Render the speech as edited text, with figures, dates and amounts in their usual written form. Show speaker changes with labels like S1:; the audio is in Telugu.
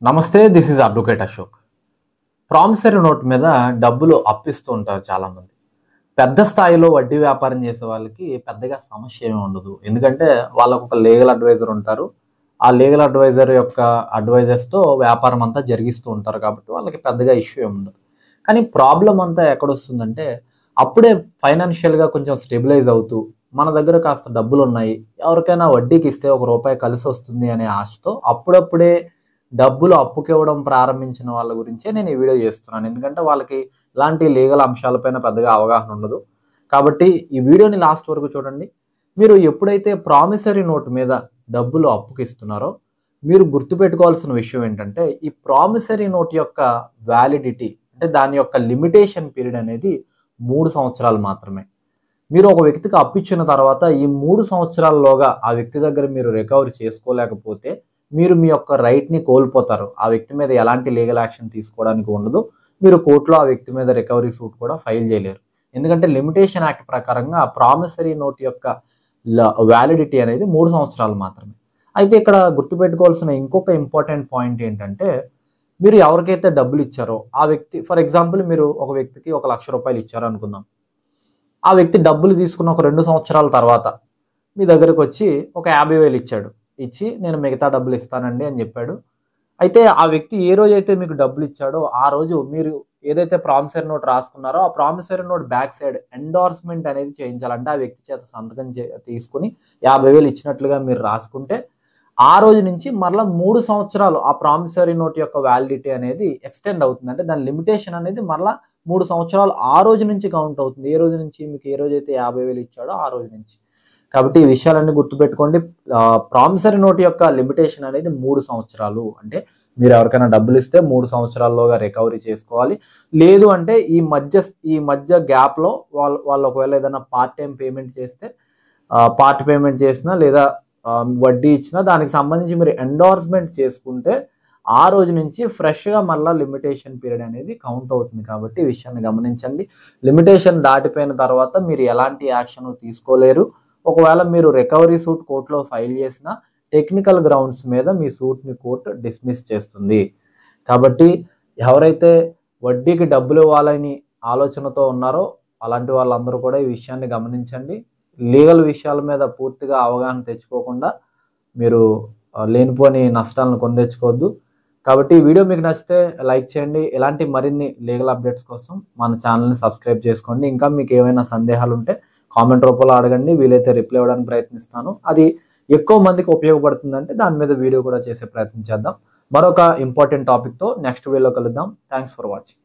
S1: నమస్తే, this is advocate Ashok. Promissory note మీద డబ్బులు అప్పిస్తూ ఉంటారు చాలామంది. పెద్ద స్థాయిలో వడ్డీ వ్యాపారం చేసే వాళ్ళకి పెద్దగా సమస్య ఏమి ఉండదు. ఎందుకంటే వాళ్ళకు ఒక లీగల్ అడ్వైజర్ ఉంటారు. ఆ లీగల్ అడ్వైజర్ యొక్క అడ్వైజర్స్తో వ్యాపారం అంతా జరిగిస్తూ ఉంటారు కాబట్టి వాళ్ళకి పెద్దగా ఇష్యూ ఏమి ఉండదు. కానీ ప్రాబ్లం అంతా ఎక్కడొస్తుందంటే అప్పుడే ఫైనాన్షియల్గా కొంచెం స్టెబిలైజ్ అవుతూ మన దగ్గర కాస్త డబ్బులు ఉన్నాయి, ఎవరికైనా వడ్డీకి ఇస్తే ₹1 కలిసి వస్తుంది అనే ఆశతో అప్పుడప్పుడే డబ్బులు అప్పుకివ్వడం ప్రారంభించిన వాళ్ళ గురించే నేను ఈ వీడియో చేస్తున్నాను. ఎందుకంటే వాళ్ళకి ఇలాంటి లీగల్ అంశాలపైన పెద్దగా అవగాహన ఉండదు. కాబట్టి ఈ వీడియోని లాస్ట్ వరకు చూడండి. మీరు ఎప్పుడైతే ప్రామిసరీ నోట్ మీద డబ్బులు అప్పుకిస్తున్నారో మీరు గుర్తుపెట్టుకోవాల్సిన విషయం ఏంటంటే ఈ ప్రామిసరీ నోట్ యొక్క వ్యాలిడిటీ అంటే దాని యొక్క లిమిటేషన్ పీరియడ్ అనేది 3 సంవత్సరాలు మాత్రమే. మీరు ఒక వ్యక్తికి అప్పిచ్చిన తర్వాత ఈ 3 సంవత్సరాల్లోగా ఆ వ్యక్తి దగ్గర మీరు రికవరీ చేసుకోలేకపోతే మీరు మీ యొక్క రైట్‌ని కోల్పోతారు. ఆ వ్యక్తి మీద ఎలాంటి లీగల్ యాక్షన్ తీసుకోవడానికి ఉండదు. మీరు కోర్టులో ఆ వ్యక్తి మీద రికవరీ సూట్ కూడా ఫైల్ చేయలేరు. ఎందుకంటే లిమిటేషన్ యాక్ట్ ప్రకారంగా ఆ ప్రామిసరీ నోట్ యొక్క వ్యాలిడిటీ అనేది 3 సంవత్సరాలు మాత్రమే. అయితే ఇక్కడ గుర్తుపెట్టుకోవాల్సిన ఇంకొక ఇంపార్టెంట్ పాయింట్ ఏంటంటే మీరు ఎవరికైతే డబ్బులు ఇచ్చారో ఆ వ్యక్తి ఫర్ ఎగ్జాంపుల్ మీరు ఒక వ్యక్తికి ₹1,00,000 ఇచ్చారు అనుకుందాం. ఆ వ్యక్తి డబ్బులు తీసుకున్న ఒక 2 సంవత్సరాల తర్వాత మీ దగ్గరకు వచ్చి ఒక 50,000 ఇచ్చాడు. ఇచ్చి నేను మిగతా డబ్బులు ఇస్తానండి అని చెప్పాడు. అయితే ఆ వ్యక్తి ఏ రోజైతే మీకు డబ్బులు ఇచ్చాడో ఆ రోజు మీరు ఏదైతే ప్రామిసరీ నోట్ రాసుకున్నారో ఆ promissory note back side endorsement అనేది చేయించాలంటే ఆ వ్యక్తి చేత సంతకం తీసుకుని 50,000 ఇచ్చినట్లుగా మీరు రాసుకుంటే ఆ రోజు నుంచి మరలా 3 సంవత్సరాలు ఆ ప్రామిసరీ నోట్ యొక్క వ్యాలిడిటీ అనేది ఎక్స్టెండ్ అవుతుంది. అంటే దాని లిమిటేషన్ అనేది మరలా 3 సంవత్సరాలు ఆ రోజు నుంచి కౌంట్ అవుతుంది. ఏ రోజు నుంచి మీకు ఏ రోజైతే 50,000 ఇచ్చాడో ఆ రోజు నుంచి. కాబట్టి ఈ విషయాలన్నీ గుర్తుపెట్టుకోండి. ప్రామిసరీ నోట్ యొక్క లిమిటేషన్ అనేది 3 సంవత్సరాలు. అంటే మీరు ఎవరికైనా డబ్బులు ఇస్తే 3 సంవత్సరాల్లోగా రికవరీ చేసుకోవాలి. లేదు అంటే ఈ మధ్య గ్యాప్‌లో వాళ్ళు ఒకవేళ ఏదైనా పార్ట్ టైమ్ పేమెంట్ చేస్తే పార్ట్ పేమెంట్ చేసినా లేదా వడ్డీ ఇచ్చినా దానికి సంబంధించి మీరు ఎండార్స్మెంట్ చేసుకుంటే ఆ రోజు నుంచి ఫ్రెష్‌గా మళ్ళా లిమిటేషన్ పీరియడ్ అనేది కౌంట్ అవుతుంది. కాబట్టి ఈ విషయాన్ని గమనించండి. లిమిటేషన్ దాటిపోయిన తర్వాత మీరు ఎలాంటి యాక్షన్ తీసుకోలేరు. ఒకవేళ మీరు రికవరీ సూట్ కోర్టులో ఫైల్ చేసినా టెక్నికల్ గ్రౌండ్స్ మీద మీ సూట్‌ని కోర్టు డిస్మిస్ చేస్తుంది. కాబట్టి ఎవరైతే వడ్డీకి డబ్బులు ఇవ్వాలని ఆలోచనతో ఉన్నారో అలాంటి వాళ్ళందరూ కూడా ఈ విషయాన్ని గమనించండి. లీగల్ విషయాల మీద పూర్తిగా అవగాహన తెచ్చుకోకుండా మీరు లేనిపోని నష్టాలను కొని కాబట్టి ఈ వీడియో మీకు నచ్చితే లైక్ చేయండి. ఇలాంటి మరిన్ని లీగల్ అప్డేట్స్ కోసం మన ఛానల్‌ని సబ్స్క్రైబ్ చేసుకోండి. ఇంకా మీకు ఏమైనా సందేహాలు ఉంటే కామెంట్ రూపంలో అడగండి. వీలైతే రిప్లై ఇవ్వడానికి ప్రయత్నిస్తాను. అది ఎక్కువ మందికి ఉపయోగపడుతుందంటే దాని మీద వీడియో కూడా చేసే ప్రయత్నం చేద్దాం. మరొక ఇంపార్టెంట్ టాపిక్‌తో నెక్స్ట్ వీడియోలో కలుద్దాం. Thanks for watching.